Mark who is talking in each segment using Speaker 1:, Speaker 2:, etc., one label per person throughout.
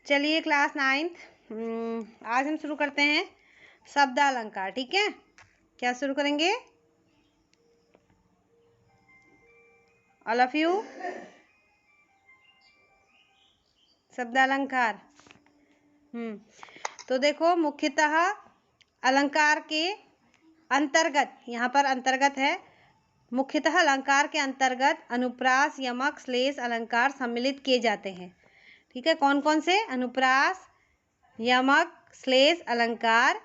Speaker 1: चलिए class 9th, आज हम शुरू करते हैं शब्द अलंकार। ठीक है, क्या शुरू करेंगे? ऑल ऑफ यू, शब्द अलंकार। तो देखो, मुख्यतः अलंकार के अंतर्गत, यहाँ पर अंतर्गत है, मुख्यतः अलंकार के अंतर्गत अनुप्रास, यमक, श्लेष अलंकार सम्मिलित किए जाते हैं। ठीक है, कौन कौन से? अनुप्रास, यमक, श्लेष अलंकार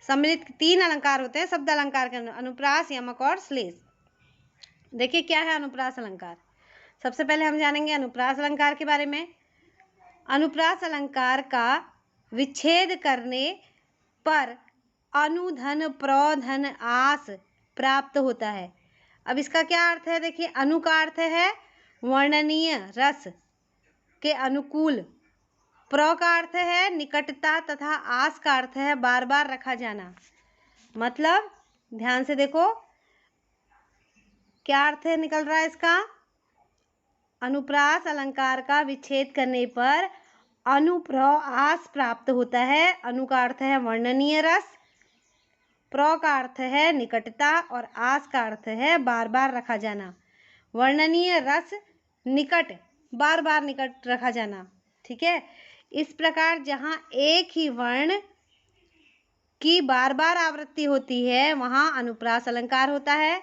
Speaker 1: सम्मिलित 3 अलंकार होते हैं शब्द अलंकार के अंदर, अनुप्रास, यमक और श्लेष। देखिए क्या है अनुप्रास अलंकार। सबसे पहले हम जानेंगे अनुप्रास अलंकार के बारे में। अनुप्रास अलंकार का विच्छेद करने पर अनुधन, प्रोधन, आस प्राप्त होता है। अब इसका क्या अर्थ है? देखिए, अनु का अर्थ है वर्णनीय रस के अनुकूल, प्र का अर्थ है निकटता तथा आस का अर्थ है बार बार रखा जाना। मतलब ध्यान से देखो क्या अर्थ है निकल रहा है इसका। अनुप्रास अलंकार का विच्छेद करने पर अनुप्र आस प्राप्त होता है। अनु का अर्थ है वर्णनीय रस, प्र का अर्थ है निकटता और आस का अर्थ है बार बार रखा जाना। वर्णनीय रस, निकट, बार बार निकट रखा जाना। ठीक है, इस प्रकार जहाँ एक ही वर्ण की बार बार आवृत्ति होती है वहाँ अनुप्रास अलंकार होता है।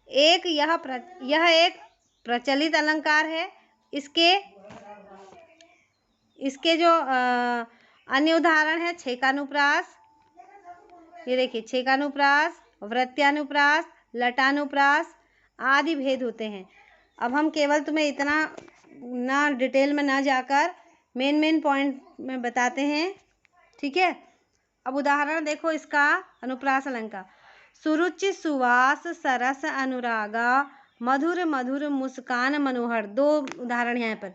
Speaker 1: यह एक प्रचलित अलंकार है। इसके जो अन्य उदाहरण है छेकानुप्रास, ये देखिए छेकानुप्रास, वृत्यानुप्रास, लटानुप्रास आदि भेद होते हैं। अब हम केवल तुम्हें इतना ना डिटेल में ना जाकर मेन पॉइंट में बताते हैं। ठीक है, अब उदाहरण देखो इसका अनुप्रास अलंकार। सुरुचि, सुवास, सरस, अनुरागा, मधुर, मधुर, मुस्कान, मनोहर। 2 उदाहरण यहाँ पर।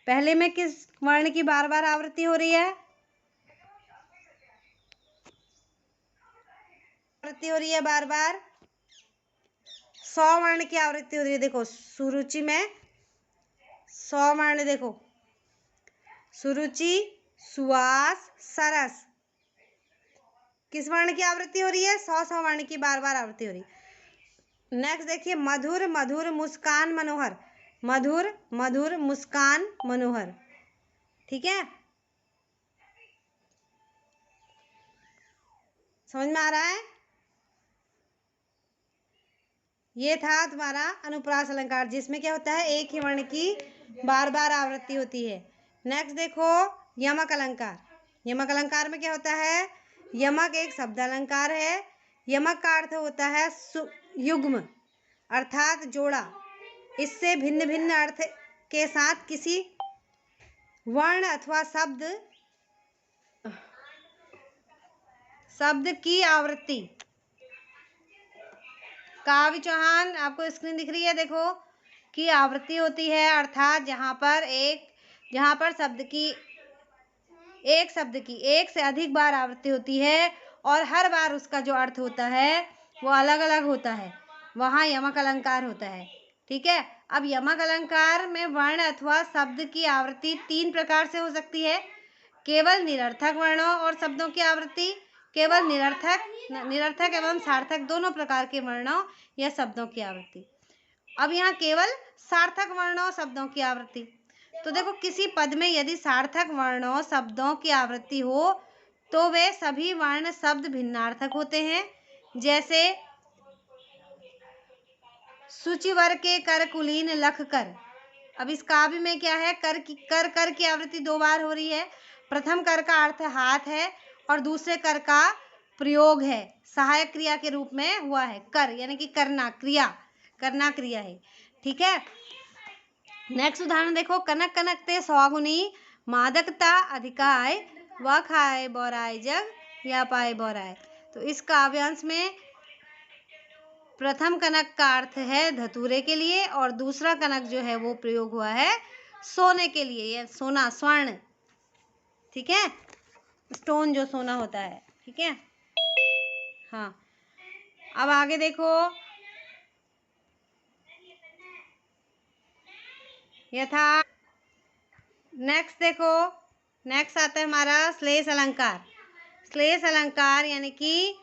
Speaker 1: पहले में किस वर्ण की बार बार आवृत्ति हो रही है? आवृत्ति हो रही है बार बार, 100 वर्ण की आवृत्ति हो रही है। देखो सुरुचि में 100 वर्ण, देखो सुरुचि, सुवास, सरस, किस वर्ण की आवृत्ति हो रही है? 100 वर्ण की बार बार आवृत्ति हो रही है। नेक्स्ट देखिए मधुर, मधुर, मुस्कान, मनोहर। मधुर, मधुर, मुस्कान, मनोहर। ठीक है, समझ में आ रहा है? ये था तुम्हारा अनुप्रास अलंकार, जिसमें क्या होता है एक ही वर्ण की बार बार आवृत्ति होती है। नेक्स्ट देखो यमक अलंकार। यमक अलंकार में क्या होता है? यमक एक शब्द अलंकार है। यमक का अर्थ होता है युग्म अर्थात जोड़ा। इससे भिन्न भिन्न अर्थ के साथ किसी वर्ण अथवा शब्द की आवृत्ति। काव्य चौहान, आपको स्क्रीन दिख रही है, देखो की आवृत्ति होती है, अर्थात जहाँ पर एक शब्द की एक से अधिक बार आवृत्ति होती है और हर बार उसका जो अर्थ होता है वो अलग अलग होता है, वहाँ यमक अलंकार होता है। ठीक है, अब यमक अलंकार में वर्ण अथवा शब्द की आवृत्ति 3 प्रकार से हो सकती है। केवल निरर्थक वर्णों और शब्दों की आवृत्ति, केवल निरर्थक एवं सार्थक दोनों प्रकार के वर्णों या शब्दों की आवृत्ति। अब यहाँ केवल सार्थक वर्णों शब्दों की आवृत्ति। तो देखो किसी पद में यदि सार्थक वर्णों शब्दों की आवृत्ति हो तो वे सभी वर्ण शब्द भिन्नार्थक होते हैं। जैसे सूचिवर के कर कुलीन लख कर। अब इस काव्य में क्या है? कर की आवृत्ति 2 बार हो रही है। प्रथम कर का अर्थ हाथ है और दूसरे कर का प्रयोग है, सहायक क्रिया के रूप में हुआ है। कर यानी कि करना क्रिया है। ठीक है, नेक्स्ट उदाहरण देखो। कनक कनक ते सौगुनी, मादकता अधिकाय, व खाए बोराय जग, या पाए बोराय। तो इस काव्यांश में प्रथम कनक का अर्थ है धतूरे के लिए और दूसरा कनक जो है वो प्रयोग हुआ है सोने के लिए, या सोना, स्वर्ण। ठीक है, स्टोन जो सोना होता है। ठीक है, हाँ। अब आगे देखो, यथा नेक्स्ट देखो, नेक्स्ट आता है हमारा श्लेष अलंकार। श्लेष अलंकार यानी कि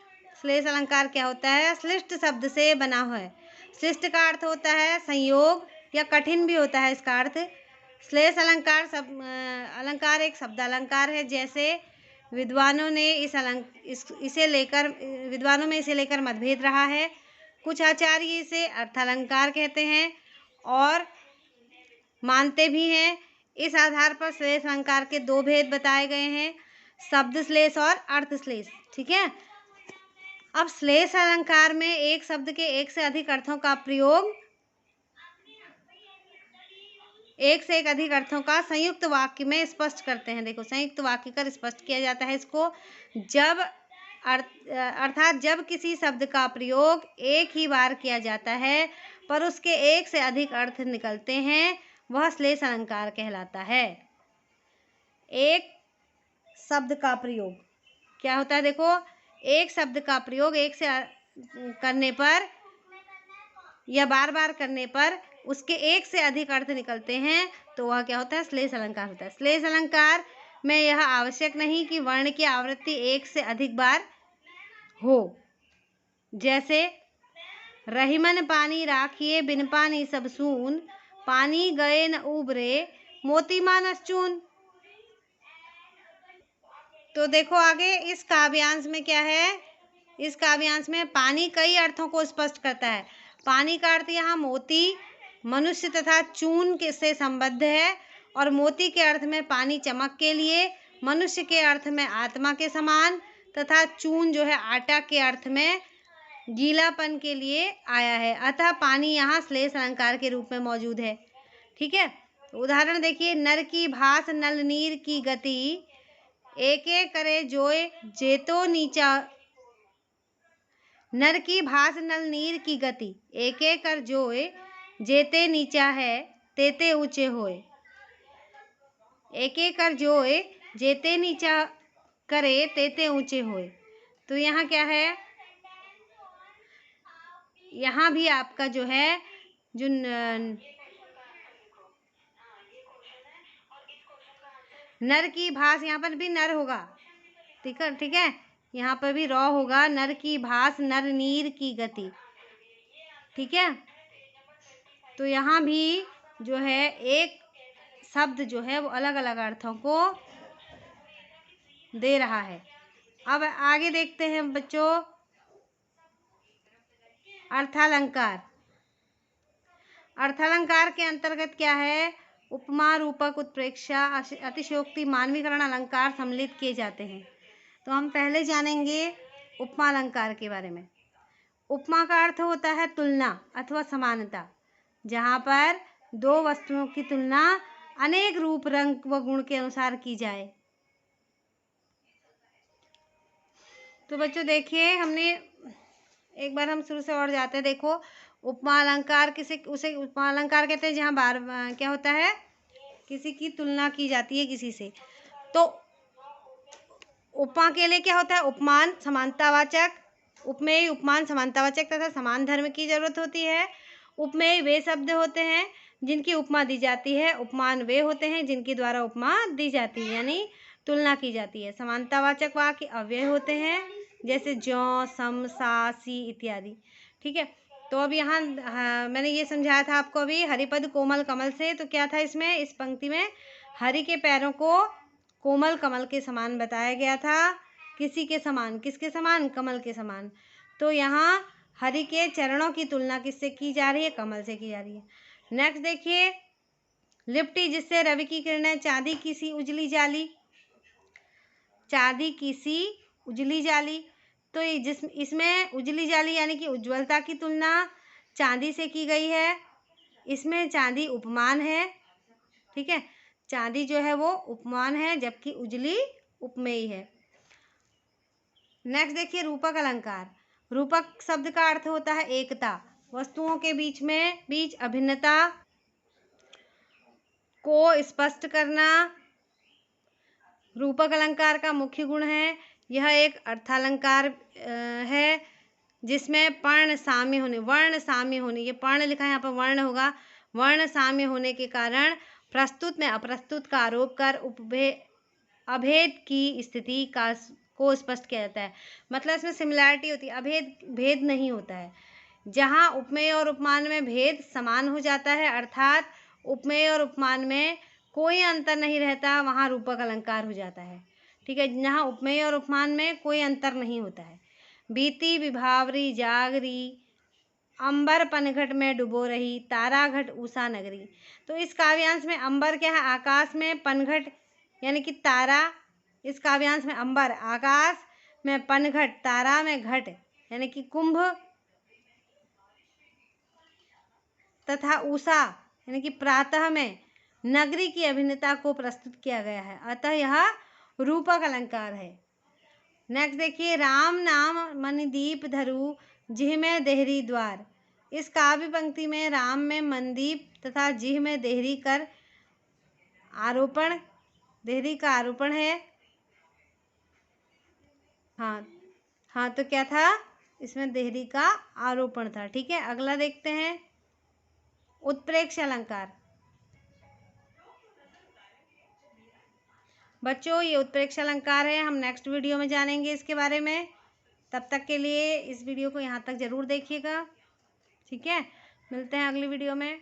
Speaker 1: श्लेष अलंकार क्या होता है? श्लिष्ट शब्द से बना हुआ है। श्लिष्ट का अर्थ होता है संयोग या कठिन भी होता है इसका अर्थ। श्लेष अलंकार अलंकार एक शब्द अलंकार है। जैसे विद्वानों ने विद्वानों में इसे लेकर मतभेद रहा है। कुछ आचार्य इसे अर्थालंकार कहते हैं और मानते भी हैं। इस आधार पर श्लेष अलंकार के दो भेद बताए गए हैं, शब्द श्लेष और अर्थ श्लेष। ठीक है। अब श्लेष अलंकार में एक शब्द के एक से अधिक अर्थों का प्रयोग, एक से एक अधिक अर्थों का संयुक्त वाक्य में स्पष्ट करते हैं। देखो, संयुक्त वाक्य कर स्पष्ट किया जाता है इसको जब अर्थात जब किसी शब्द का प्रयोग एक ही बार किया जाता है पर उसके एक से अधिक अर्थ निकलते हैं, वह श्लेष अलंकार कहलाता है। एक शब्द का प्रयोग क्या होता है? देखो, एक शब्द का प्रयोग एक से करने पर या बार बार करने पर उसके एक से अधिक अर्थ निकलते हैं तो वह क्या होता है? श्लेष अलंकार होता है। श्लेष अलंकार में यह आवश्यक नहीं कि वर्ण की आवृत्ति एक से अधिक बार हो। जैसे रहीमन पानी राखिए बिन पानी सब सून, पानी गए न उबरे मोती मानस चून। तो देखो आगे इस काव्यांश में क्या है? इस काव्यांश में पानी कई अर्थों को स्पष्ट करता है। पानी का अर्थ यहाँ मोती, मनुष्य तथा चून के से संबद्ध है और मोती के अर्थ में पानी चमक के लिए, मनुष्य के अर्थ में आत्मा के समान तथा चून जो है आटा के अर्थ में गीलापन के लिए आया है। अतः पानी यहाँ श्लेष अलंकार के रूप में मौजूद है। ठीक है। तो उदाहरण देखिए, नर की भास नल नीर की गति, एक एक करे जोय जेतो नीचा। नर की भास नल नीर की गति, एक एक कर जोय जेते नीचा है तेते ऊंचे होए। एक एक कर जोय जेते नीचा करे तेते ऊंचे होए। तो यहाँ क्या है? यहाँ भी आपका जो है जो नर की भास, यहाँ पर भी नर होगा। ठीक है, ठीक है। यहाँ पर भी रॉ होगा। नर की भास नर नीर की गति। ठीक है। तो यहाँ भी जो है एक शब्द जो है वो अलग अलग अर्थों को दे रहा है। अब आगे देखते हैं बच्चों, अर्थालंकार। अर्थालंकार के अंतर्गत क्या है? उपमा, रूपक, उत्प्रेक्षा, अतिशयोक्ति, मानवीकरण अलंकार सम्मिलित किए जाते हैं। तो हम पहले जानेंगे उपमा अलंकार के बारे में। उपमा का अर्थ होता है तुलना अथवा समानता, जहाँ पर दो वस्तुओं की तुलना अनेक रूप, रंग व गुण के अनुसार की जाए। तो बच्चों देखिए, हमने एक बार हम शुरू से और जाते हैं। देखो, उपमा अलंकार उसे उपमा अलंकार कहते हैं जहाँ बार क्या होता है? किसी की तुलना की जाती है किसी से। तो उपमा के लिए क्या होता है? उपमान समानतावाचक, उपमेय उपमान समानतावाचक तथा समान धर्म की जरूरत होती है। उपमेय वे शब्द होते हैं जिनकी उपमा दी जाती है। उपमान वे होते हैं जिनके द्वारा उपमा दी जाती है, यानी तुलना की जाती है। समानतावाचक वाक्य अव्यय होते हैं, जैसे ज्यों, सम, सा, सी इत्यादि। ठीक है। तो अब यहाँ मैंने ये समझाया था आपको अभी हरिपद कोमल कमल से। तो क्या था इसमें? इस पंक्ति में हरि के पैरों को कोमल कमल के समान बताया गया था। किसी के समान? किसके समान? कमल के समान। तो यहाँ हरि के चरणों की तुलना किससे की जा रही है? कमल से की जा रही है। नेक्स्ट देखिए, लिपटी जिससे रवि की किरणें चांदी की सी उजली जाली। चांदी की सी उजली जाली, तो इसमें उजली जाली यानी कि उज्ज्वलता की तुलना चांदी से की गई है। इसमें चांदी उपमान है। ठीक है। चांदी जो है वो उपमान है, जबकि उजली उपमेय है। नेक्स्ट देखिए, रूपक अलंकार। रूपक शब्द का अर्थ होता है एकता, वस्तुओं के बीच अभिन्नता को स्पष्ट करना रूपक अलंकार का मुख्य गुण है। यह एक अर्थालंकार है जिसमें वर्ण साम्य होने, ये पर्ण लिखा है यहाँ पर वर्ण होगा, वर्ण साम्य होने के कारण प्रस्तुत में अप्रस्तुत का आरोप कर अभेद की स्थिति को स्पष्ट किया जाता है। मतलब इसमें सिमिलैरिटी होती है, भेद नहीं होता है। जहाँ उपमेय और उपमान में भेद समान हो जाता है, अर्थात उपमेय और उपमान में कोई अंतर नहीं रहता, वहाँ रूपक अलंकार हो जाता है। ठीक है, जहाँ उपमेय और उपमान में कोई अंतर नहीं होता है। बीती विभावरी जागरी, अंबर पनघट में डुबो रही, तारा घट उषा नगरी। तो इस काव्यांश में अंबर क्या है? आकाश में पनघट यानी कि तारा। इस काव्यांश में अंबर आकाश में, पनघट तारा में, घट यानी कि कुंभ, तथा उषा यानी कि प्रातः में नगरी की अभिन्नता को प्रस्तुत किया गया है। अतः यह रूपक अलंकार है। नेक्स्ट देखिए, राम नाम मनदीप धरु जिह में देहरी द्वार। इस काव्य पंक्ति में राम में मनदीप तथा जिह में देहरी कर आरोपण, देहरी का आरोपण है। हाँ तो क्या था? इसमें देहरी का आरोपण था। ठीक है, अगला देखते हैं, उत्प्रेक्ष अलंकार। बच्चों ये उत्प्रेक्ष अलंकार है, हम नेक्स्ट वीडियो में जानेंगे इसके बारे में। तब तक के लिए इस वीडियो को यहाँ तक ज़रूर देखिएगा। ठीक है, मिलते हैं अगली वीडियो में।